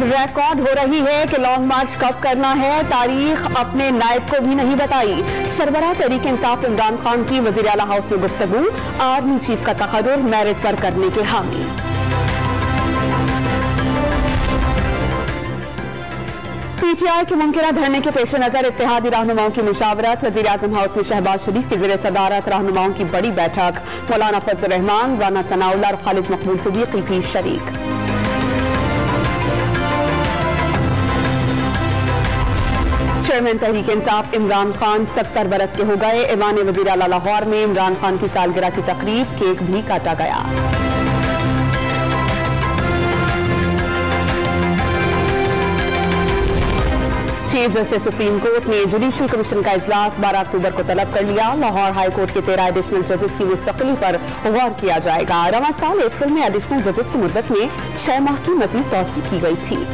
Record हो रही है कि लॉन्ग मार्च कब करना है, तारीख अपने नायब को भी नहीं बताई। सरबराह तहरीक इंसाफ इमरान खान की वज़ीर आला हाउस में गुफ्तगू, आर्मी चीफ का तक़र्रुर मेरिट पर करने के हामी। पीटीआई के मुमकिना धरने के पेश नजर इत्तेहादी रहनुमाओं की मुशावरत, वज़ीर आज़म हाउस में शहबाज शरीफ की ज़ेर सदारत रहनुमाओं की बड़ी बैठक। मौलाना फजल रहमान, राना सनाउल्लाह और खालिद मकबूल सिद्दीकी भी शरीक। चेयरमैन तहरीक इंसाफ इमरान खान 70 बरस के हो गए। ऐवान वज़ीर आला लाहौर में इमरान खान की सालगिरह की तकरीब, केक भी काटा गया। चीफ जस्टिस सुप्रीम कोर्ट ने जुडिशल कमीशन का इजलास 12 अक्टूबर को तलब कर लिया। लाहौर हाई कोर्ट के 13 एडिशनल जजेस की मुस्तकिली पर गौर किया जाएगा। रवां साल अप्रैल में एडिशनल जजेस की मुद्दत में 6 माह की मजीद तौसीह की गई थी।